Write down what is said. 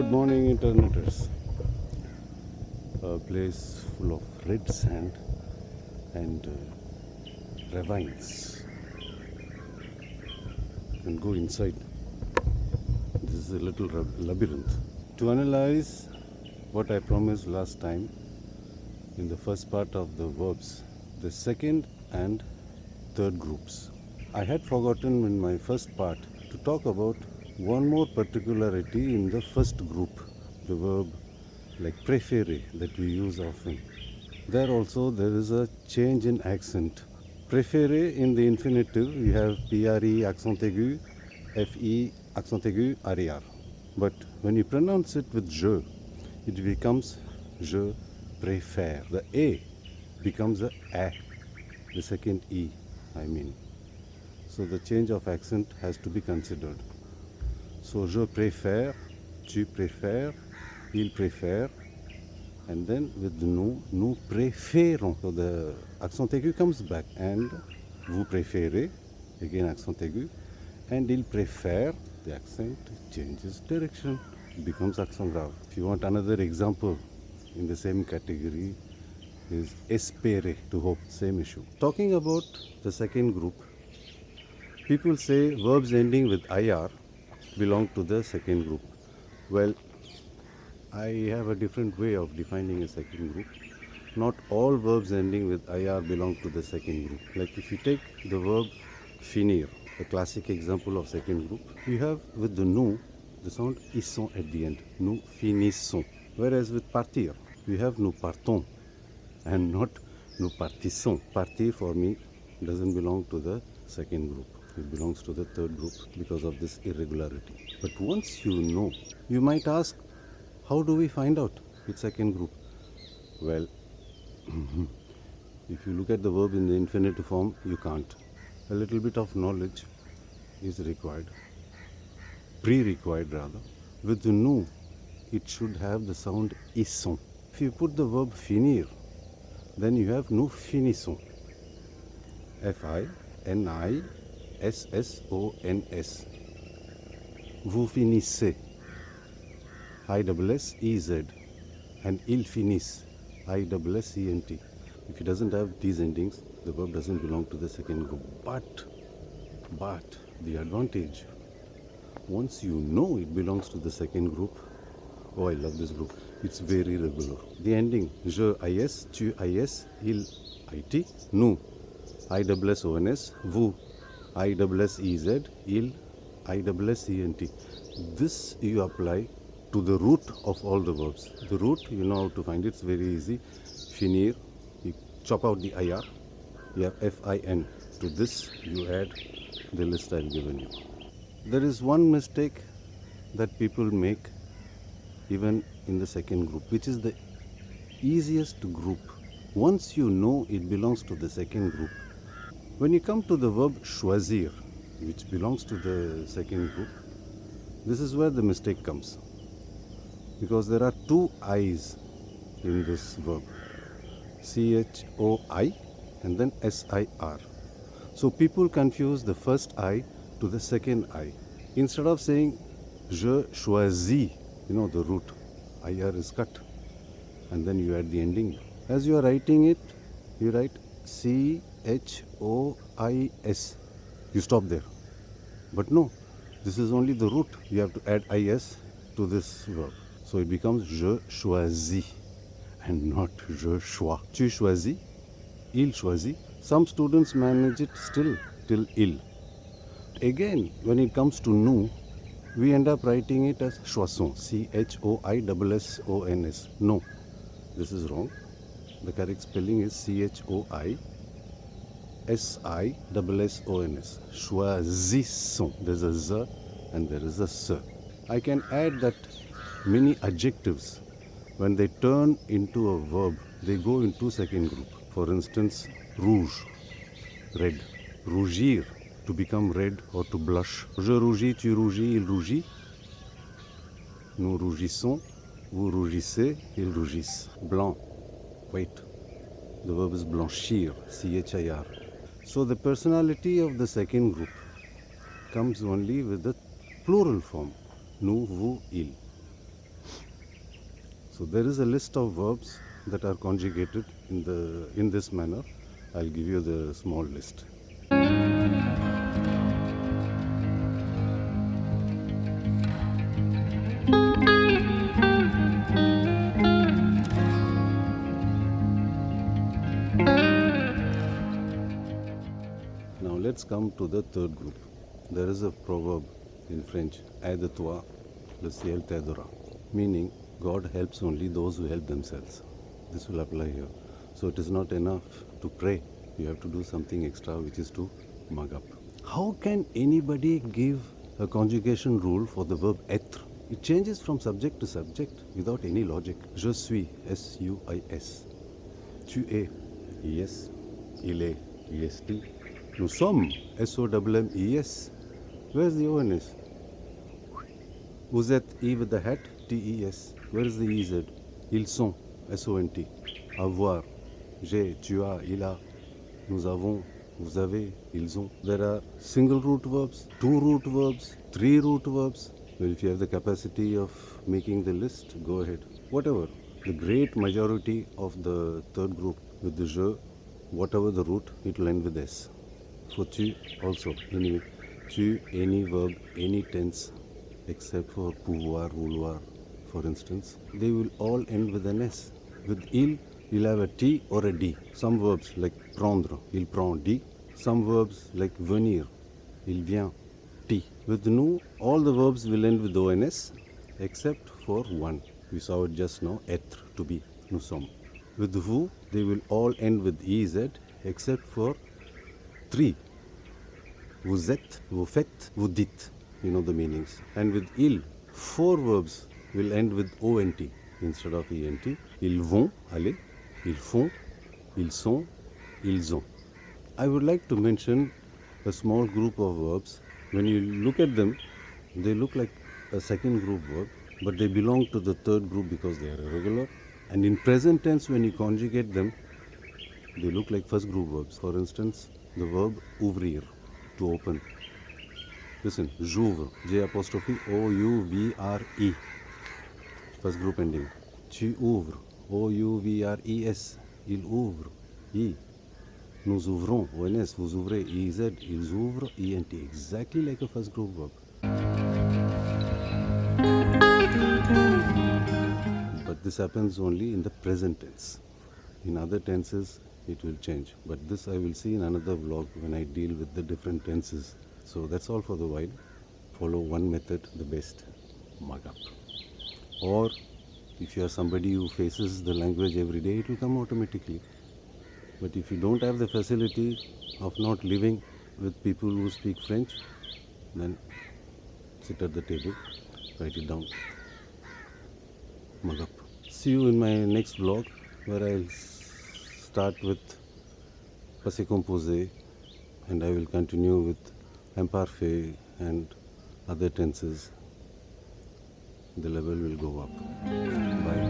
Good morning, interneters. A place full of red sand and ravines. You can go inside. This is a little labyrinth. To analyze what I promised last time in the first part of the verbs, the second and third groups. I had forgotten in my first part to talk about one more particularity in the first group, the verb like préférer that we use often. There also there is a change in accent. Préférer in the infinitive you have PRE accent aigu, FE accent aigu, RER. But when you pronounce it with je, it becomes je préfère. The A becomes a, the second E, I mean. So the change of accent has to be considered. So je préfère, tu préfères, il préfère, and then with nous préférons. So the accent aigu comes back, and vous préférez, again accent aigu, and il préfère, the accent changes direction, it becomes accent grave. If you want another example in the same category is espérer, to hope, same issue. Talking about the second group, people say verbs ending with IR belong to the second group. Well, I have a different way of defining a second group. Not all verbs ending with IR belong to the second group. Like if you take the verb finir, the classic example of second group, you have with the nous, the sound isson at the end. Nous finissons. Whereas with partir, we have nous partons and not nous partissons. Partir for me doesn't belong to the second group. It belongs to the third group because of this irregularity. But once you know, you might ask, how do we find out which second group? Well, if you look at the verb in the infinitive form, you can't. A little bit of knowledge is required, pre-required rather. With the nous, it should have the sound isson. If you put the verb finir, then you have nous finissons. F-I-N-I-S-S-O-N-S. Vous finissez. I-S-S-E-Z. And il finisse. I-S-S-E-N-T. If it doesn't have these endings, the verb doesn't belong to the second group. But the advantage, once you know it belongs to the second group, oh, I love this group, it's very regular. The ending, je, I-S, tu, I-S, il, I-T, nous, I-S-S-O-N-S, vous, I-S-S-E-Z, il, I-S-S-E-N-T. This you apply to the root of all the verbs. The root, you know how to find it, it's very easy. Finir, you chop out the IR, you have F-I-N. To this, you add the list I've given you. There is one mistake that people make even in the second group, which is the easiest group. Once you know it belongs to the second group, when you come to the verb choisir, which belongs to the second group, this is where the mistake comes. Because there are two I's in this verb, C-H-O-I and then S-I-R. So people confuse the first I to the second I. Instead of saying je choisis, you know the root, IR is cut, and then you add the ending. As you are writing it, you write C-H-O-I-S. You stop there. But no, this is only the root. You have to add IS to this verb. So it becomes je choisis and not je chois. Tu choisis, il choisit. Some students manage it still till il. Again, when it comes to nous, we end up writing it as choisons, C-H-O-I-S-S-O-N-S. No, this is wrong. The correct spelling is C-H-O-I-S-I-S-S-O-N-S. Choisissons. There's a Z and there is a S. I can add that many adjectives, when they turn into a verb, they go into second group. For instance, rouge, red. Rougir, to become red or to blush. Je rougis, tu rougis, il rougit. Nous rougissons, vous rougissez, ils rougissent. Blanc, wait. The verb is blanchir, C-H-I-R. So the personality of the second group comes only with the plural form, nous, vous, il. So there is a list of verbs that are conjugated in this manner. I'll give you the small list. Now let's come to the third group. There is a proverb in French, aide-toi, le ciel t'aidera, meaning God helps only those who help themselves. This will apply here. So it is not enough to pray. You have to do something extra, which is to mug up. How can anybody give a conjugation rule for the verb être? It changes from subject to subject without any logic. Je suis, S-U-I-S. Tu es, yes. Il est, est. Nous sommes, S-O-M-M-E-S. Where's the O-N-S? Vous êtes, E with the hat, T-E-S. Where is the E-Z? Ils sont, S-O-N-T. Avoir, j'ai, tu as, il a. Nous avons, vous avez, ils ont. There are single root verbs, two root verbs, three root verbs. Well, if you have the capacity of making the list, go ahead. Whatever. The great majority of the third group with the je, whatever the root, it will end with S. For tu also, anyway. Tu, any verb, any tense, except for pouvoir, vouloir, for instance, they will all end with an S. With il, you'll have a T or a D. Some verbs like prendre, il prend D. Some verbs like venir, il vient T. With nous, all the verbs will end with ONS except for one. We saw it just now, être, to be, nous sommes. With vous, they will all end with EZ except for three. Vous êtes, vous faites, vous dites. You know the meanings. And with il, four verbs will end with ONT instead of ENT. Ils vont, aller. Ils font, ils sont, ils ont. I would like to mention a small group of verbs. When you look at them, they look like a second group verb, but they belong to the third group because they are irregular. And in present tense, when you conjugate them, they look like first group verbs. For instance, the verb ouvrir, to open. Listen, j'ouvre, J apostrophe O-U-V-R-E, first group ending. Tu ouvres, O-U-V-R-E-S, il ouvre, I. Nous ouvrons, ONS, vous ouvrez, E-Z, ils ouvrent, E-N-T, exactly like a first group verb. But this happens only in the present tense. In other tenses, it will change. But this I will see in another vlog when I deal with the different tenses. So that's all for the while. Follow one method the best, mug up. Or if you are somebody who faces the language every day, it will come automatically. But if you don't have the facility of not living with people who speak French, then sit at the table, write it down, mug up. See you in my next vlog where I'll start with passé composé and I will continue with imparfait and other tenses. The level will go up. Bye.